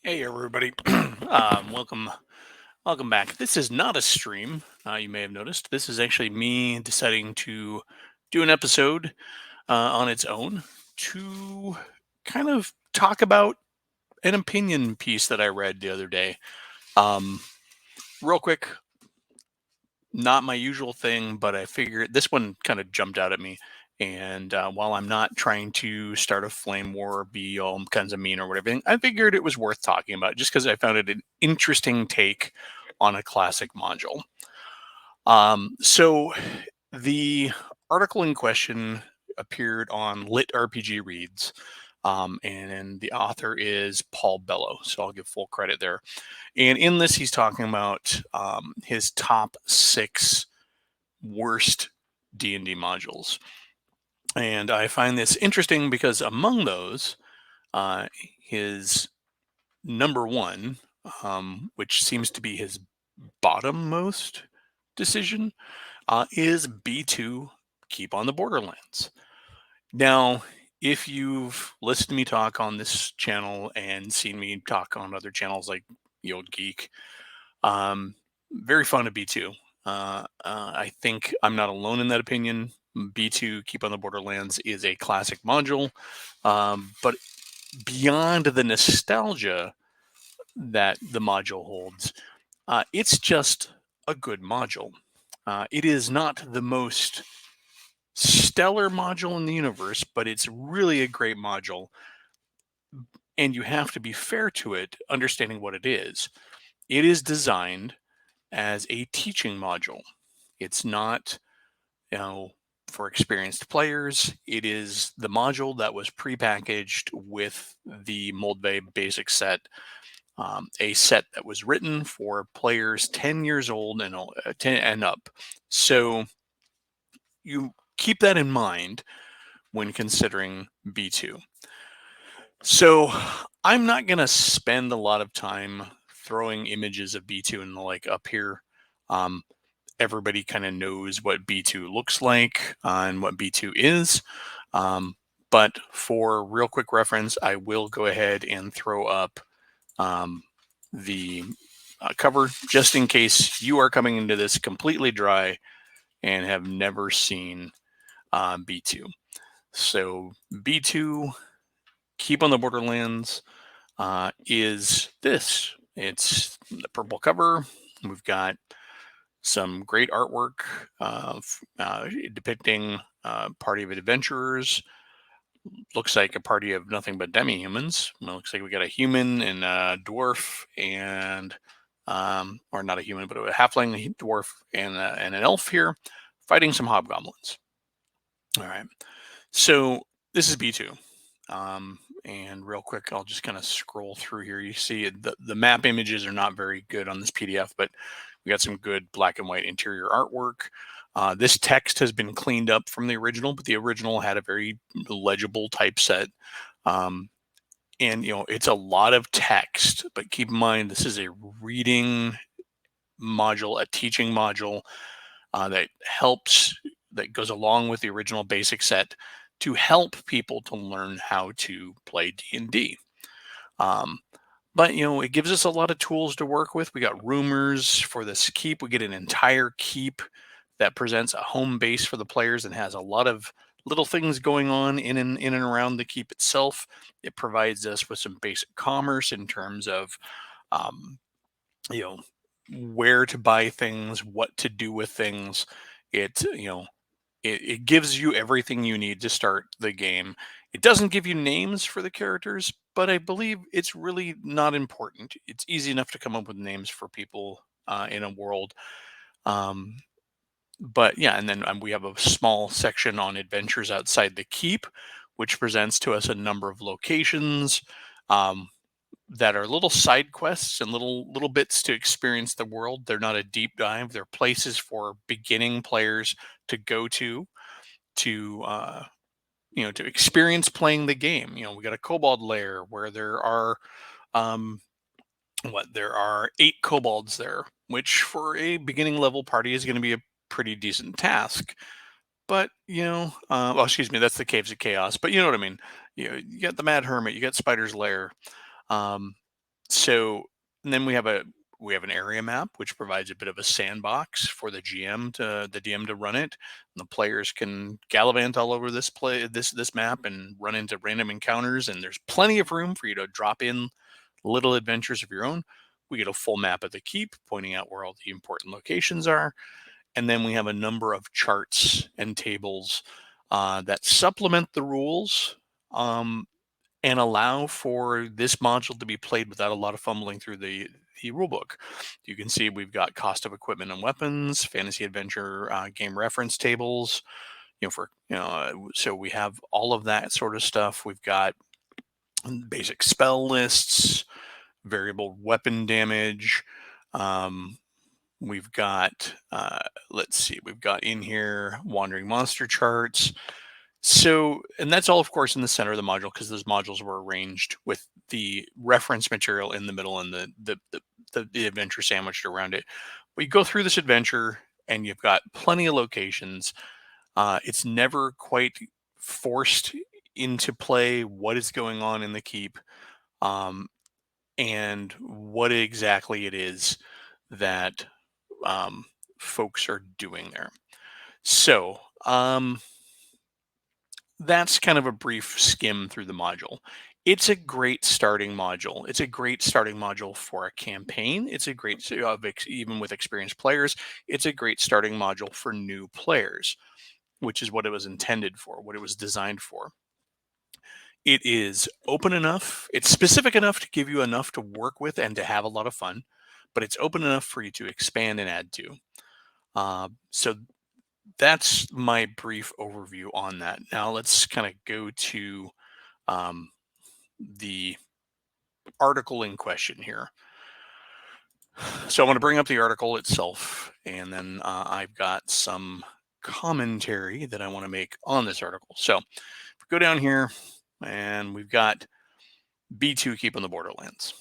Hey everybody, welcome, welcome back. This is not a stream. You may have noticed. This is actually me deciding to do an episode on its own to kind of talk about an opinion piece that I read the other day. Um, Real quick, not my usual thing, but I figured this one kind of jumped out at me. And while I'm not trying to start a flame war, or be all kinds of mean or whatever, I figured it was worth talking about just because I found it an interesting take on a classic module. So the article in question appeared on Lit RPG Reads, and the author is Paul Bellow. So I'll give full credit there. And in this, he's talking about his top six worst D&D modules. And I find this interesting because among those, uh, his number one, which seems to be his bottom-most decision, is B2, Keep on the Borderlands. Now, if you've listened to me talk on this channel and seen me talk on other channels like The Old Geek, um, very fond of B2. I think I'm not alone in that opinion. B2, Keep on the Borderlands, is a classic module. But beyond the nostalgia that the module holds, it's just a good module. It is not the most stellar module in the universe, but it's really a great module. And you have to be fair to it, understanding what it is. It is designed as a teaching module. It's not, you know, for experienced players. It is the module that was prepackaged with the Moldve basic set, a set that was written for players 10 years old and 10 and up. So you keep that in mind when considering B2. So I'm not going to spend a lot of time throwing images of B2 and the like up here. Um, Everybody kind of knows what B2 looks like and what B2 is. But for real quick reference, I will go ahead and throw up um, the cover just in case you are coming into this completely dry and have never seen B2. So B2, Keep on the Borderlands, is this. It's the purple cover. We've got some great artwork depicting a party of adventurers. Looks like a party of nothing but demi-humans. Looks like we got a human and a dwarf and, or not a human, but a halfling, a dwarf, and an elf here fighting some hobgoblins. All right. So this is B2. And real quick, I'll just kind of scroll through here. You see the map images are not very good on this PDF, but we got some good black and white interior artwork. This text has been cleaned up from the original, but the original had a very legible typeset. And it's a lot of text, but keep in mind this is a reading module, a teaching module that goes along with the original basic set to help people to learn how to play D&D. But it gives us a lot of tools to work with. We got rumors for this keep. We get an entire keep that presents a home base for the players and has a lot of little things going on in and around the keep itself. It provides us with some basic commerce in terms of um, you know where to buy things, what to do with things. It gives you everything you need to start the game. It doesn't give you names for the characters, but I believe it's really not important. It's easy enough to come up with names for people in a world. Um, but yeah, and then we have a small section on adventures outside the keep, which presents to us a number of locations um, that are little side quests and little bits to experience the world. They're not a deep dive. They're places for beginning players to go to experience playing the game. We got a kobold lair where there are um, there are 8 kobolds there, which for a beginning level party is going to be a pretty decent task. But well, excuse me, that's the Caves of Chaos. But you know what I mean. You got the Mad Hermit, you got Spider's Lair. Um, So and then we have an area map which provides a bit of a sandbox for the DM to run it. And the players can gallivant all over this map and run into random encounters, and there's plenty of room for you to drop in little adventures of your own. We get a full map of the keep pointing out where all the important locations are. And then we have a number of charts and tables that supplement the rules, and allow for this module to be played without a lot of fumbling through the rule book. You can see we've got cost of equipment and weapons, fantasy adventure game reference tables, so we have all of that sort of stuff. We've got basic spell lists, variable weapon damage. Um, we've got, let's see, we've got in here wandering monster charts. So, and that's all, of course, in the center of the module because those modules were arranged with the reference material in the middle and the adventure sandwiched around it. We go through this adventure and you've got plenty of locations. It's never quite forced into play what is going on in the keep, um, and what exactly it is that um, folks are doing there. So, that's kind of a brief skim through the module. It's a great starting module. It's a great starting module for a campaign. It's a great, even with experienced players, it's a great starting module for new players, which is what it was intended for, what it was designed for. It is open enough, it's specific enough to give you enough to work with and to have a lot of fun, but it's open enough for you to expand and add to. So that's my brief overview on that. Now let's kind of go to um, the article in question here. So I want to bring up the article itself, and then I've got some commentary that I want to make on this article. So if we go down here, and we've got B2 Keep on the Borderlands.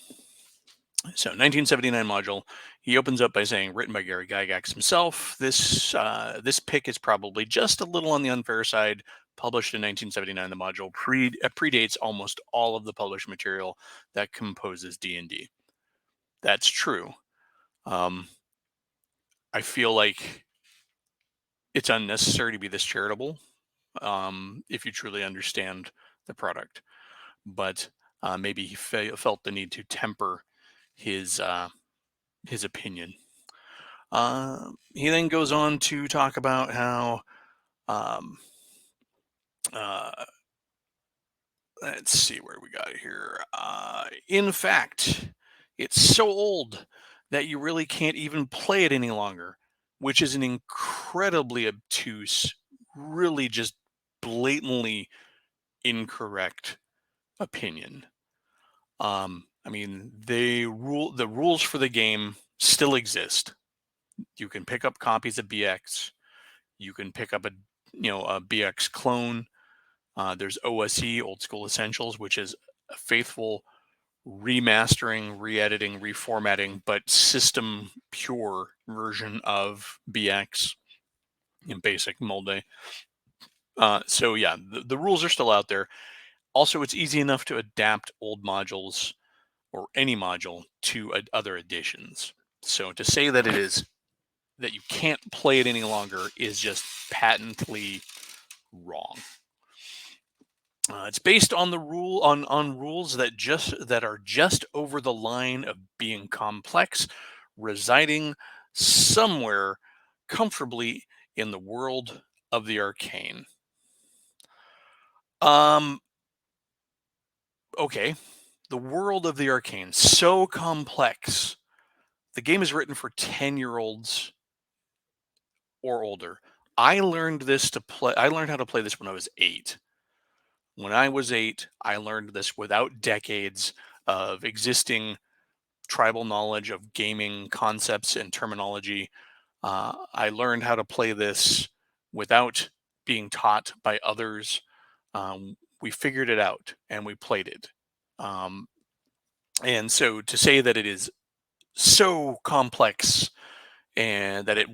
So 1979 module. He opens up by saying, written by Gary Gygax himself. This pick is probably just a little on the unfair side. Published in 1979, the module predates almost all of the published material that composes D&D. That's true. I feel like it's unnecessary to be this charitable if you truly understand the product. But maybe he felt the need to temper his opinion. He then goes on to talk about how, um, let's see where we got here. In fact, it's so old that you really can't even play it any longer, which is an incredibly obtuse, really just blatantly incorrect opinion. I mean, the rules for the game still exist. You can pick up copies of BX. You can pick up a BX clone. There's OSE, Old School Essentials, which is a faithful remastering, re-editing, reformatting, but system pure version of BX in basic molde. So yeah, the rules are still out there. Also, it's easy enough to adapt old modules or any module to other editions. So to say that you can't play it any longer is just patently wrong. It's based on the rules that are just over the line of being complex, residing somewhere comfortably in the world of the arcane. Okay, the world of the arcane, so complex. The game is written for 10-year-olds or older. I learned how to play this when I was 8. When I was 8, I learned this without decades of existing tribal knowledge of gaming concepts and terminology. I learned how to play this without being taught by others. We figured it out and we played it. And so to say that it is so complex and that it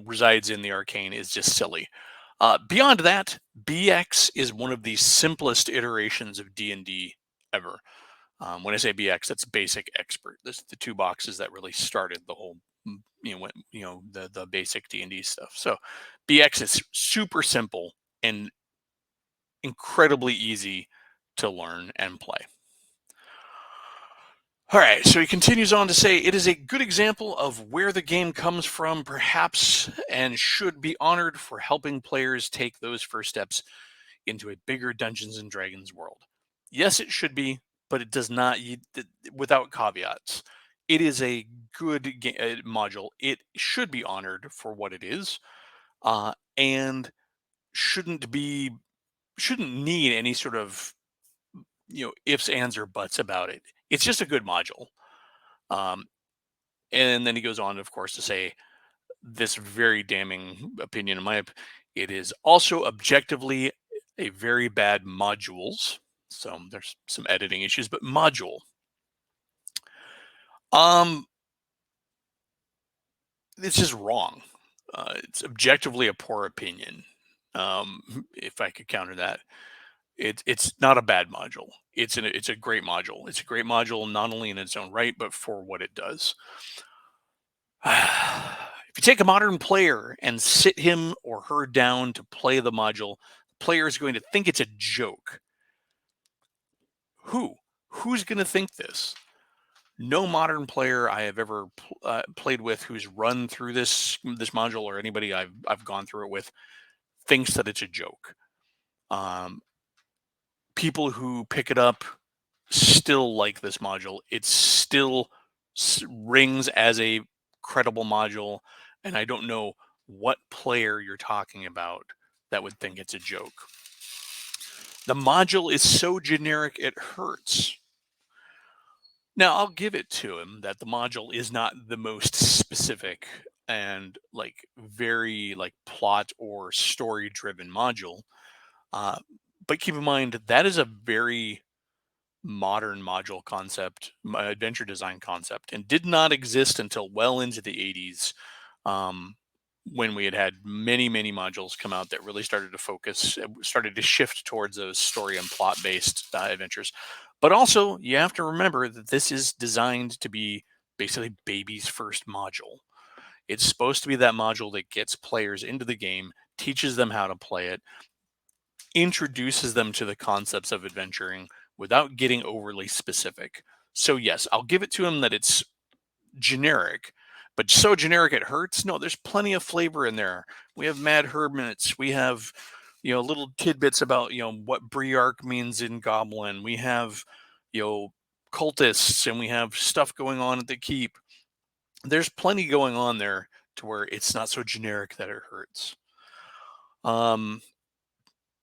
resides in the arcane is just silly. Beyond that, BX is one of the simplest iterations of D&D ever. When I say BX, that's basic expert. This the two boxes that really started the whole, the basic D&D stuff. So BX is super simple and incredibly easy to learn and play. All right, so he continues on to say, it is a good example of where the game comes from, perhaps, and should be honored for helping players take those first steps into a bigger Dungeons and Dragons world. Yes, it should be, but it does not, without caveats. It is a good module. It should be honored for what it is, and shouldn't be shouldn't need any sort of ifs, ands, or buts about it. It's just a good module. Um, and then he goes on, of course, to say this very damning opinion, it is also objectively a very bad modules. So there's some editing issues, but module. Um, it's just wrong. It's objectively a poor opinion. If I could counter that, it's not a bad module. It's a great module. It's a great module not only in its own right, but for what it does. If you take a modern player and sit him or her down to play the module, the player is going to think it's a joke. Who's going to think this? No modern player I have ever played with who's run through this module, or anybody I've gone through it with, thinks that it's a joke. People who pick it up still like this module. It still rings as a credible module, and I don't know what player you're talking about that would think it's a joke. The module is so generic it hurts. Now, I'll give it to him that the module is not the most specific and very plot or story driven module. Uh, but keep in mind that is a very modern module concept, adventure design concept, and did not exist until well into the 80s, when we had many, many modules come out that really started to shift towards those story and plot based adventures. But also, you have to remember that this is designed to be basically baby's first module. It's supposed to be that module that gets players into the game, teaches them how to play it, introduces them to the concepts of adventuring without getting overly specific. So yes, I'll give it to him that it's generic, but so generic it hurts. No, there's plenty of flavor in there. We have mad hermits. We have, little tidbits about, what Briarch means in Goblin. We have, cultists, and we have stuff going on at the keep. There's plenty going on there to where it's not so generic that it hurts.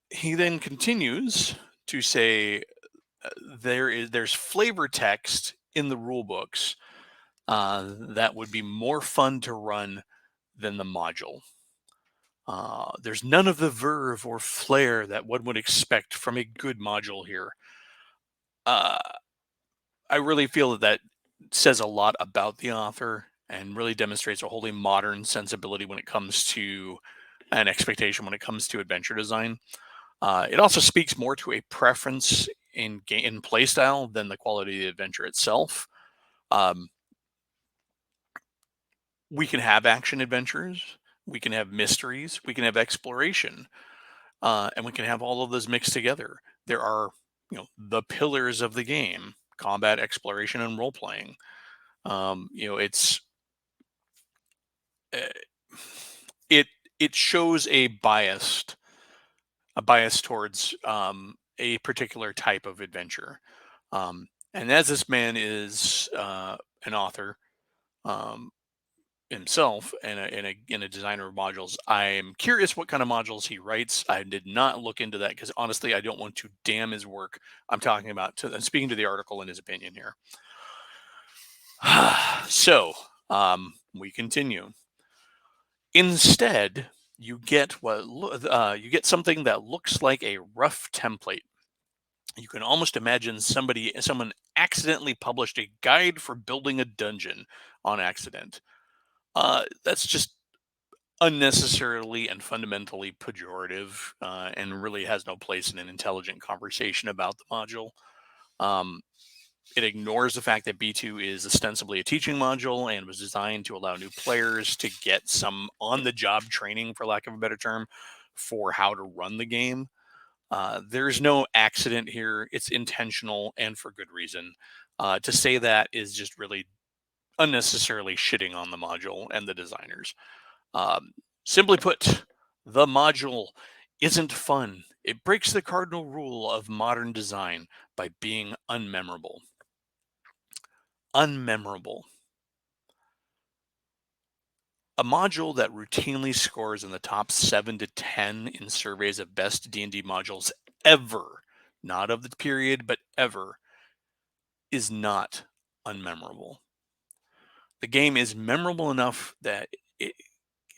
He then continues to say there's flavor text in the rule books that would be more fun to run than the module. There's none of the verve or flair that one would expect from a good module here. I really feel that says a lot about the author and really demonstrates a wholly modern sensibility when it comes to an expectation when it comes to adventure design. It also speaks more to a preference in play style than the quality of the adventure itself. Um, we can have action adventures, we can have mysteries, we can have exploration, and we can have all of those mixed together. There are, the pillars of the game: combat, exploration, and role playing. It's uh, it it shows a bias towards a particular type of adventure. And as this man is an author um, himself and a designer of modules, I'm curious what kind of modules he writes. I did not look into that because honestly, I don't want to damn his work. I'm talking about I'm speaking to the article in his opinion here. So we continue. Instead, you get you get something that looks like a rough template. You can almost imagine someone accidentally published a guide for building a dungeon on accident. That's just unnecessarily and fundamentally pejorative, and really has no place in an intelligent conversation about the module. Um, It ignores the fact that B2 is ostensibly a teaching module and was designed to allow new players to get some on-the-job training, for lack of a better term, for how to run the game. There's no accident here. It's intentional and for good reason. To say that is just really unnecessarily shitting on the module and the designers. Um, Simply put, the module isn't fun. It breaks the cardinal rule of modern design by being unmemorable. Unmemorable. A module that routinely scores in the top 7 to 10 in surveys of best D&D modules ever, not of the period, but ever, is not unmemorable. The game is memorable enough that it,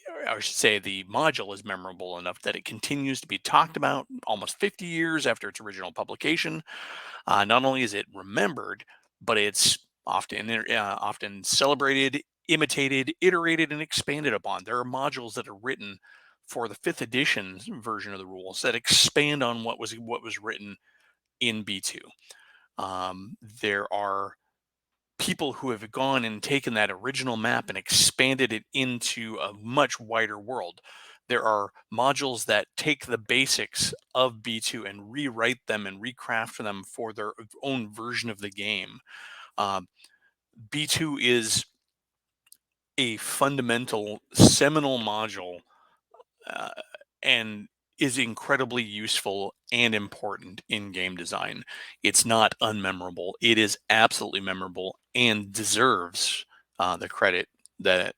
or I should say the module is memorable enough that it continues to be talked about almost 50 years after its original publication. Not only is it remembered, but it's often celebrated, imitated, iterated, and expanded upon. There are modules that are written for the fifth edition version of the rules that expand on what was written in B2. There are people who have gone and taken that original map and expanded it into a much wider world. There are modules that take the basics of B2 and rewrite them and recraft them for their own version of the game. Um, B2 is a fundamental, seminal module, uh, and is incredibly useful and important in game design. It's not unmemorable. It is absolutely memorable and deserves the credit that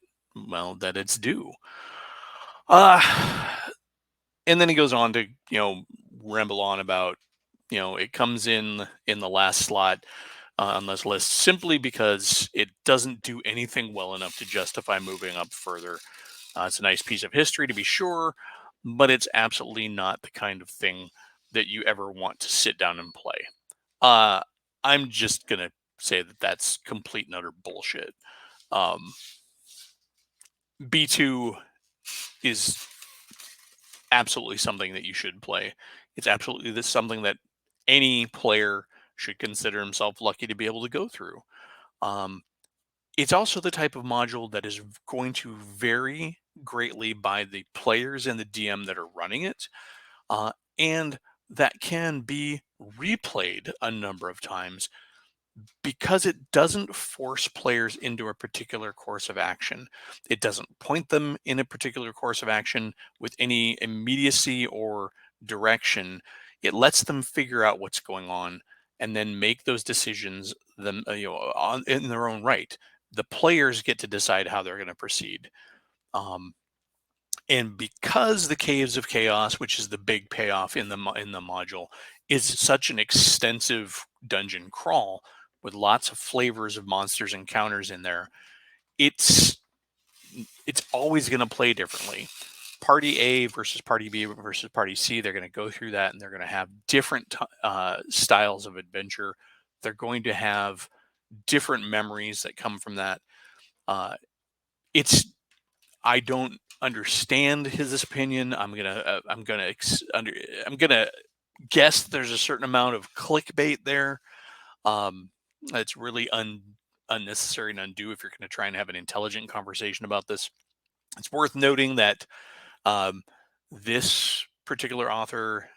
that it's due. Uh, and then he goes on to ramble on about it comes in the last slot on this list simply because it doesn't do anything well enough to justify moving up further. It's a nice piece of history to be sure, but it's absolutely not the kind of thing that you ever want to sit down and play. Uh, I'm just gonna say that that's complete and utter bullshit. Um, B2 is absolutely something that you should play. It's absolutely this something that any player should consider himself lucky to be able to go through. Um, it's also the type of module that is going to vary greatly by the players and the DM that are running it, and that can be replayed a number of times because it doesn't force players into a particular course of action. It doesn't point them in a particular course of action with any immediacy or direction. It lets them figure out what's going on and then make those decisions in their own right. The players get to decide how they're going to proceed. Um, and because the Caves of Chaos, which is the big payoff in the module, is such an extensive dungeon crawl with lots of flavors of monsters and counters in there, it's it's always going to play differently. Party A versus Party B versus Party C, they're going to go through that and they're going to have different styles of adventure. They're going to have different memories that come from that. Uh, it's I don't understand his opinion. I'm gonna guess there's a certain amount of clickbait there. Um, it's really unnecessary and undue if you're going to try and have an intelligent conversation about this. It's worth noting that um, this particular author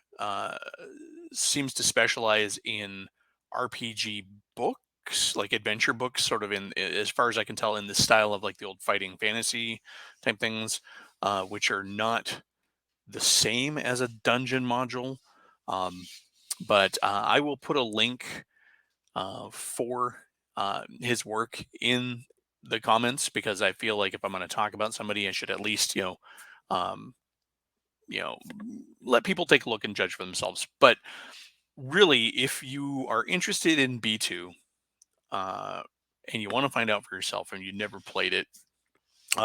seems to specialize in RPG books, like adventure books, sort of as far as I can tell, in the style of like the old fighting fantasy type things, which are not the same as a dungeon module. Um, but I will put a link for his work in the comments because I feel like if I'm going to talk about somebody, I should at least um, you know, let people take a look and judge for themselves. But really, if you are interested in B2 uh, and you want to find out for yourself and you never played it,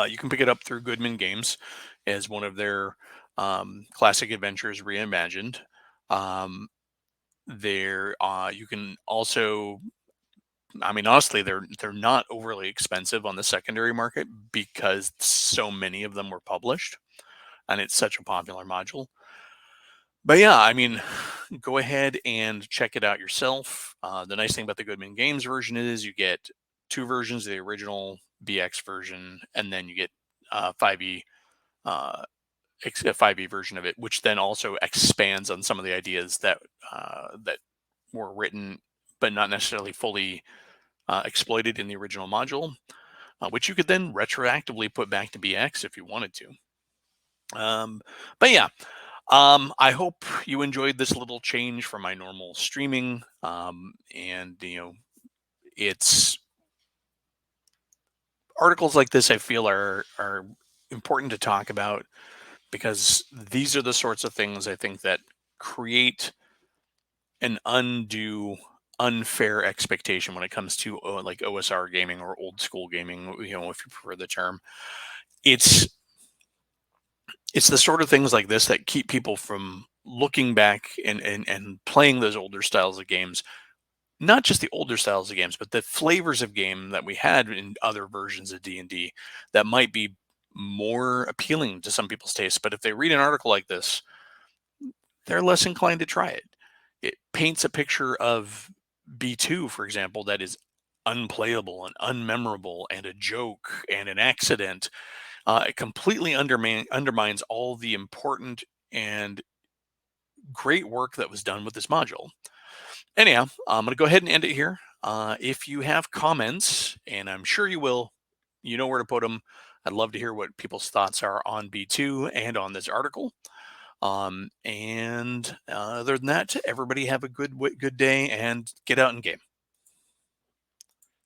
you can pick it up through Goodman Games as one of their classic adventures reimagined. Um, you can also, I mean, honestly, they're not overly expensive on the secondary market because so many of them were published, and it's such a popular module. But yeah, I mean, go ahead and check it out yourself. The nice thing about the Goodman Games version is you get two versions: the original BX version, and then you get 5e uh, a 5e version of it, which then also expands on some of the ideas that were written but not necessarily fully exploited in the original module, which you could then retroactively put back to BX if you wanted to. But yeah, I hope you enjoyed this little change from my normal streaming. And it's articles like this I feel are important to talk about because these are the sorts of things I think that create an undue unfair expectation when it comes to like OSR gaming or old school gaming, if you prefer the term. It's it's the sort of things like this that keep people from looking back and playing those older styles of games, not just the older styles of games, but the flavors of game that we had in other versions of D&D that might be more appealing to some people's tastes. But if they read an article like this, they're less inclined to try it. It paints a picture of B2, for example, that is unplayable and unmemorable and a joke and an accident. It completely undermines all the important and great work that was done with this module. Anyhow, I'm going to go ahead and end it here. If you have comments, and I'm sure you will, you know where to put them. I'd love to hear what people's thoughts are on B2 and on this article. And other than that, everybody have a good day and get out and game.